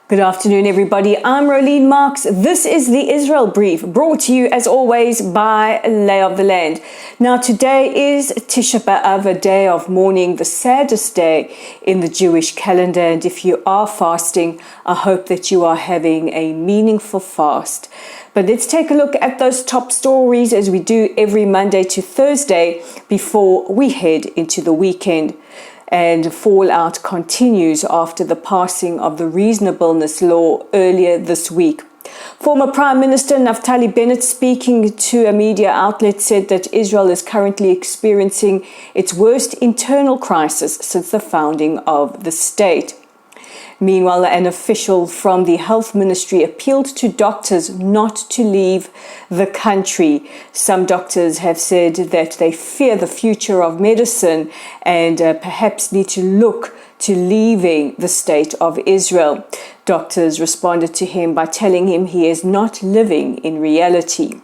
Good afternoon, everybody. I'm Rolene Marks. This is the Israel Brief, brought to you, as always, by Lay of the Land. Now, today is Tisha B'Av, a day of mourning, the saddest day in the Jewish calendar. And if you are fasting, I hope that you are having a meaningful fast. But let's take a look at those top stories as we do every Monday to Thursday before we head into the weekend. And fallout continues after the passing of the reasonableness law earlier this week. Former Prime Minister Naftali Bennett, speaking to a media outlet, said that Israel is currently experiencing its worst internal crisis since the founding of the state. Meanwhile, an official from the health ministry appealed to doctors not to leave the country. Some doctors have said that they fear the future of medicine and perhaps need to look to leaving the state of Israel. Doctors responded to him by telling him he is not living in reality.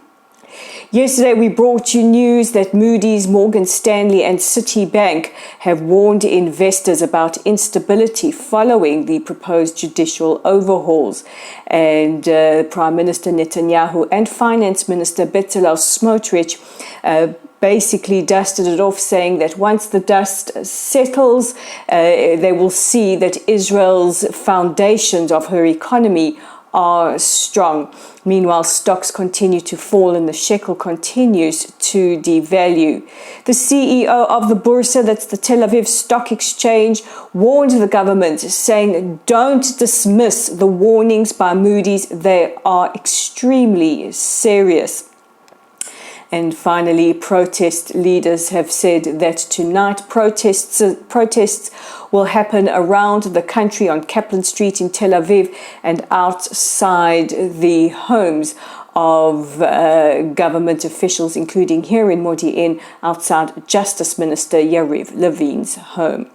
Yesterday, we brought you news that Moody's, Morgan Stanley and Citibank have warned investors about instability following the proposed judicial overhauls. And Prime Minister Netanyahu and Finance Minister Bezalel Smotrich basically dusted it off, saying that once the dust settles, they will see that Israel's foundations of her economy are strong. Meanwhile, stocks continue to fall and the shekel continues to devalue. The CEO of the Bursa, that's the Tel Aviv Stock Exchange, warned the government, saying, don't dismiss the warnings by Moody's. They are extremely serious. And finally, protest leaders have said that tonight protests will happen around the country on Kaplan Street in Tel Aviv and outside the homes of government officials, including here in Moody, outside Justice Minister Yariv Levin's home.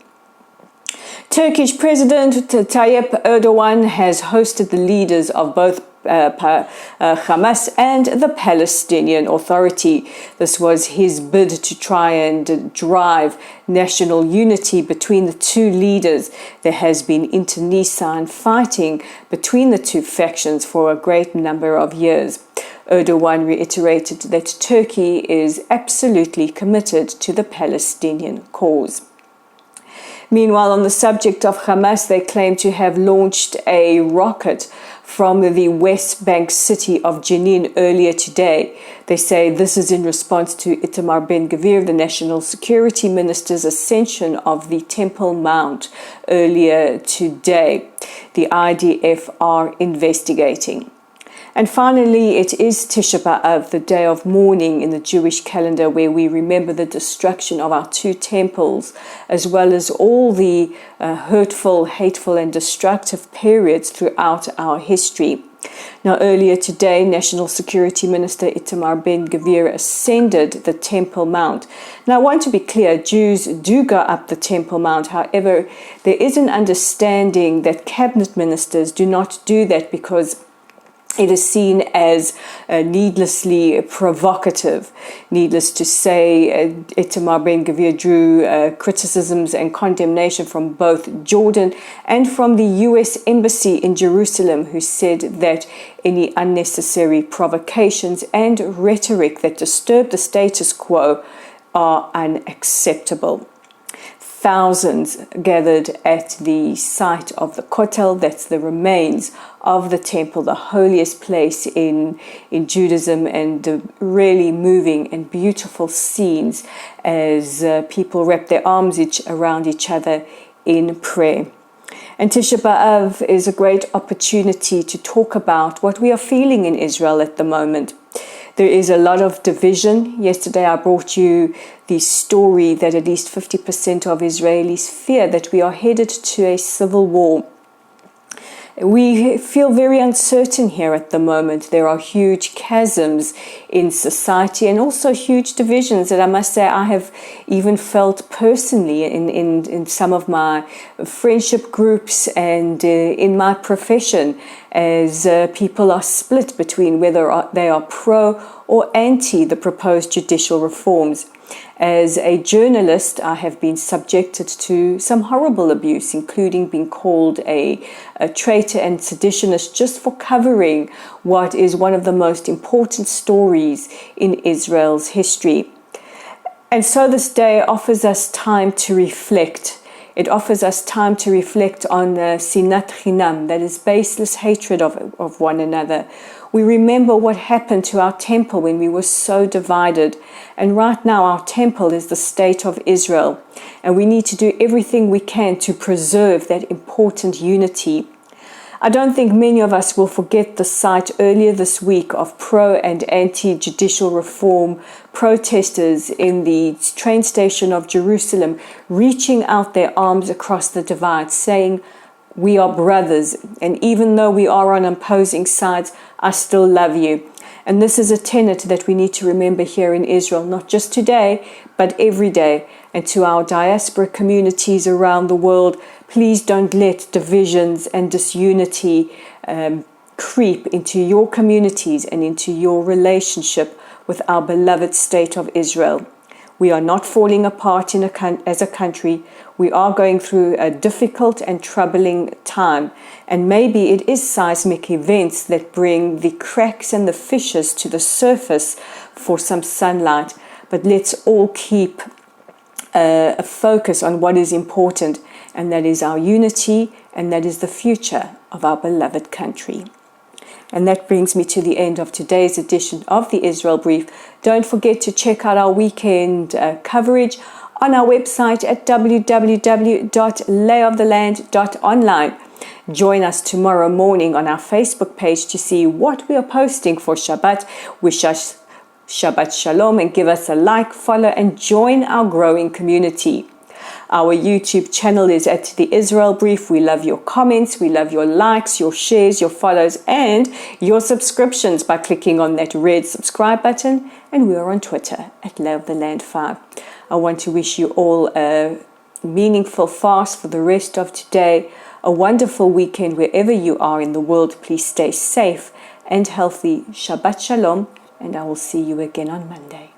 Turkish President Tayyip Erdogan has hosted the leaders of both Hamas and the Palestinian Authority. This was his bid to try and drive national unity between the two leaders. There has been internecine fighting between the two factions for a great number of years. Erdogan reiterated that Turkey is absolutely committed to the Palestinian cause. Meanwhile, on the subject of Hamas, they claim to have launched a rocket from the West Bank city of Jenin earlier today. They say this is in response to Itamar Ben-Gvir, the National Security Minister's ascension of the Temple Mount earlier today. The IDF are investigating. And finally, it is Tisha B'Av, the day of mourning in the Jewish calendar, where we remember the destruction of our two temples, as well as all the hurtful, hateful and destructive periods throughout our history. Now, earlier today, National Security Minister Itamar Ben-Gvir ascended the Temple Mount. Now, I want to be clear, Jews do go up the Temple Mount. However, there is an understanding that cabinet ministers do not do that because it is seen as needlessly provocative. Needless to say, Itamar Ben-Gvir drew criticisms and condemnation from both Jordan and from the U.S. Embassy in Jerusalem, who said that any unnecessary provocations and rhetoric that disturb the status quo are unacceptable. Thousands gathered at the site of the Kotel, that's the remains of the temple, the holiest place in Judaism, and really moving and beautiful scenes as people wrap their arms around each other in prayer. And Tisha B'Av is a great opportunity to talk about what we are feeling in Israel at the moment. There is a lot of division. Yesterday I brought you the story that at least 50% of Israelis fear that we are headed to a civil war. We feel very uncertain here at the moment. There are huge chasms in society and also huge divisions that I must say I have even felt personally in some of my friendship groups and in my profession, as people are split between whether they are pro or anti the proposed judicial reforms. As a journalist, I have been subjected to some horrible abuse, including being called a traitor and seditionist just for covering what is one of the most important stories in Israel's history. And so this day offers us time to reflect. It offers us time to reflect on sinat chinam, that is baseless hatred of one another. We remember what happened to our temple when we were so divided. And right now our temple is the state of Israel. And we need to do everything we can to preserve that important unity. I don't think many of us will forget the sight earlier this week of pro and anti-judicial reform protesters in the train station of Jerusalem reaching out their arms across the divide, saying, "We are brothers, and even though we are on opposing sides, I still love you." And this is a tenet that we need to remember here in Israel, not just today, but every day. And to our diaspora communities around the world, please don't let divisions and disunity creep into your communities and into your relationship with our beloved state of Israel. We are not falling apart as a country. We are going through a difficult and troubling time. And maybe it is seismic events that bring the cracks and the fissures to the surface for some sunlight. But let's all keep a focus on what is important, and that is our unity, and that is the future of our beloved country. And that brings me to the end of today's edition of the Israel Brief. Don't forget to check out our weekend coverage on our website at www.layoftheland.online. Join us tomorrow morning on our Facebook page to see what we are posting for Shabbat. Wish us Shabbat Shalom and give us a like, follow, and join our growing community. Our YouTube channel is at the Israel Brief. We love your comments, we love your likes, your shares, your follows, and your subscriptions by clicking on that red subscribe button. And we are on Twitter at LayofTheLand5. I want to wish you all a meaningful fast for the rest of today, a wonderful weekend wherever you are in the world. Please stay safe and healthy. Shabbat Shalom, and I will see you again on Monday.